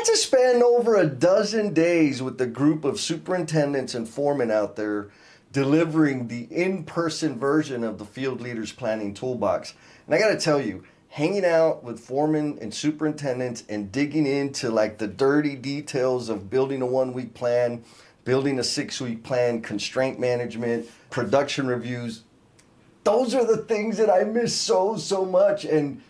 got to spend over a dozen days with the group of superintendents and foremen out there delivering the in-person version of the Field Leaders Planning Toolbox. And I got to tell you, hanging out with foremen and superintendents and digging into like the dirty details of building a 1-week plan, building a 6-week plan, constraint management, production reviews, those are the things that I miss so much. And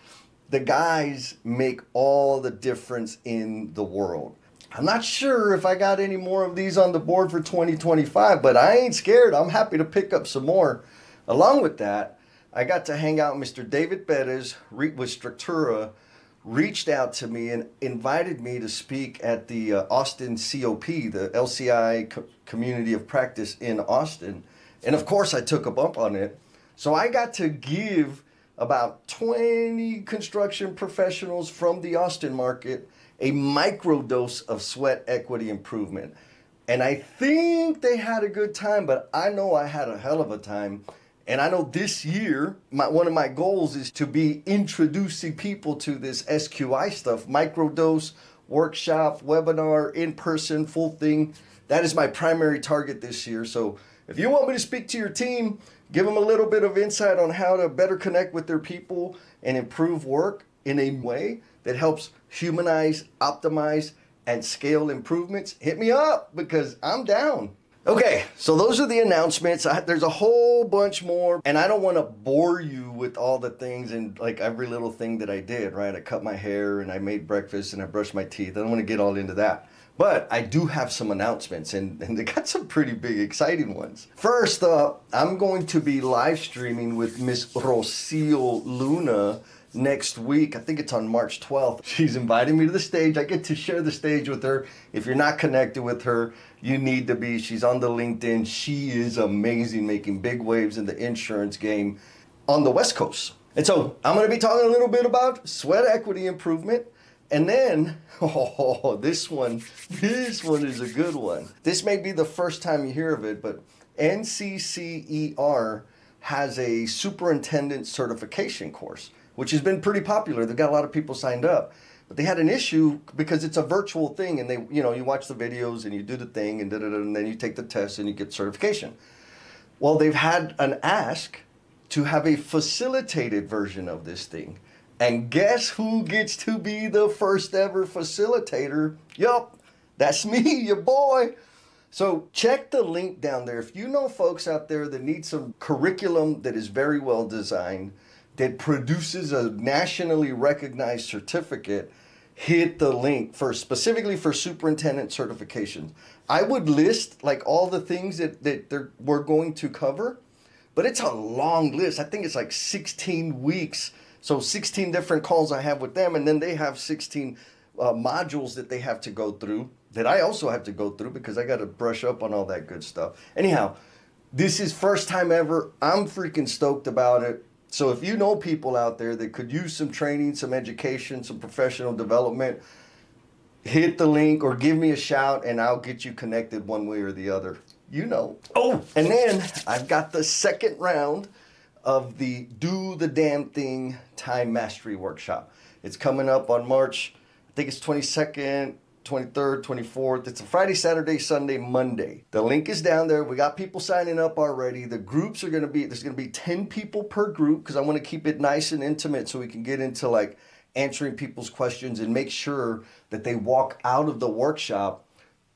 the guys make all the difference in the world. I'm not sure if I got any more of these on the board for 2025, but I ain't scared. I'm happy to pick up some more. Along with that, I got to hang out. Mr. David Bettis with Structura reached out to me and invited me to speak at the Austin COP, the LCI Community of Practice in Austin. And of course, I took a bump on it. So I got to give about 20 construction professionals from the Austin market a microdose of sweat equity improvement. And I think they had a good time, but I know I had a hell of a time. And I know this year, one of my goals is to be introducing people to this SQI stuff, microdose, workshop, webinar, in-person, full thing. That is my primary target this year. So if you want me to speak to your team, give them a little bit of insight on how to better connect with their people and improve work in a way that helps humanize, optimize, and scale improvements, hit me up because I'm down. Okay, so those are the announcements. There's a whole bunch more, and I don't want to bore you with all the things and like every little thing that I did, right? I cut my hair and I made breakfast and I brushed my teeth. I don't want to get all into that. But I do have some announcements, and they got some pretty big, exciting ones. First up, I'm going to be live streaming with Miss Rocio Luna next week. I think it's on March 12th. She's inviting me to the stage. I get to share the stage with her. If you're not connected with her, you need to be. She's on the LinkedIn. She is amazing, making big waves in the insurance game on the West Coast. And so I'm going to be talking a little bit about sweat equity improvement. And then, this one is a good one. This may be the first time you hear of it, but NCCER has a superintendent certification course, which has been pretty popular. They've got a lot of people signed up. But they had an issue because it's a virtual thing, and they, you watch the videos and you do the thing and and then you take the test and you get certification. Well, they've had an ask to have a facilitated version of this thing. And guess who gets to be the first ever facilitator? Yup, that's me, your boy. So check the link down there. If you know folks out there that need some curriculum that is very well designed, that produces a nationally recognized certificate, hit the link specifically for superintendent certifications. I would list like all the things that we're going to cover, but it's a long list. I think it's like 16 weeks. So 16 different calls I have with them, and then they have 16 modules that they have to go through that I also have to go through because I got to brush up on all that good stuff. Anyhow, this is first time ever. I'm freaking stoked about it. So if you know people out there that could use some training, some education, some professional development, hit the link or give me a shout and I'll get you connected one way or the other. Oh, and then I've got the second round of the Do the Damn Thing Time Mastery Workshop. It's coming up on March, I think it's 22nd, 23rd, 24th. It's a Friday, Saturday, Sunday, Monday. The link is down there. We got people signing up already. The groups are going to be, there's going to be 10 people per group because I want to keep it nice and intimate so we can get into like answering people's questions and make sure that they walk out of the workshop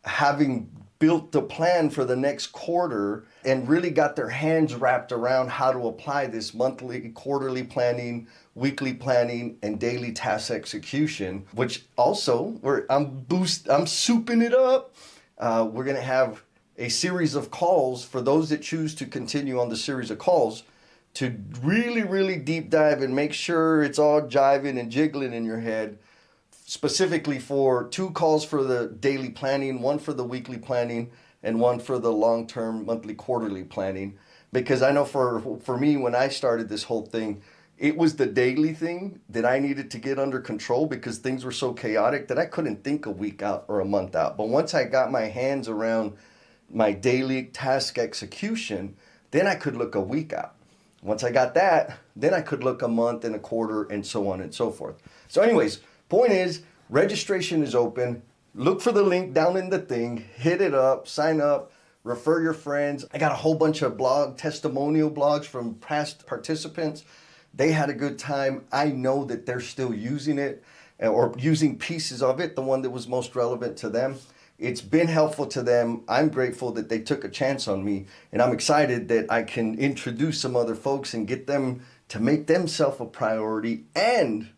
having built the plan for the next quarter and really got their hands wrapped around how to apply this monthly, quarterly planning, weekly planning, and daily task execution, which also I'm souping it up. We're going to have a series of calls for those that choose to continue on the series of calls to really, really deep dive and make sure it's all jiving and jiggling in your head. Specifically for 2 calls for the daily planning, 1 for the weekly planning, and 1 for the long-term monthly, quarterly planning. Because I know for me, when I started this whole thing, it was the daily thing that I needed to get under control because things were so chaotic that I couldn't think a week out or a month out. But once I got my hands around my daily task execution, then I could look a week out. Once I got that, then I could look a month and a quarter and so on and so forth. So anyways, point is, Registration is open. Look for the link down in the thing, hit it up, sign up, refer your friends. I got a whole bunch of testimonial blogs from past participants. They had a good time. I know that they're still using it or using pieces of it, the one that was most relevant to them. It's been helpful to them. I'm grateful that they took a chance on me, and I'm excited that I can introduce some other folks and get them to make themselves a priority and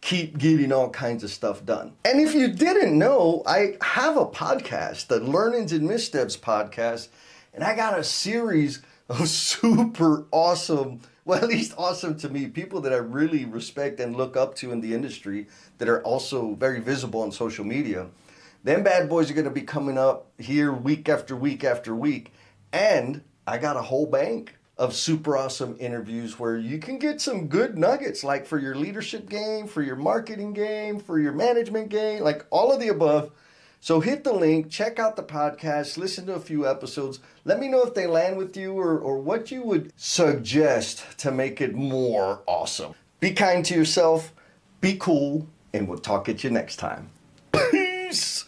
keep getting all kinds of stuff done. And if you didn't know, I have a podcast, the Learnings and Missteps podcast, and I got a series of super awesome, well, at least awesome to me, people that I really respect and look up to in the industry that are also very visible on social media. Them bad boys are going to be coming up here week after week after week. And I got a whole bank of super awesome interviews where you can get some good nuggets, like for your leadership game, for your marketing game, for your management game, like all of the above. So hit the link, check out the podcast, listen to a few episodes. Let me know if they land with you or what you would suggest to make it more awesome. Be kind to yourself, be cool, and we'll talk at you next time. Peace!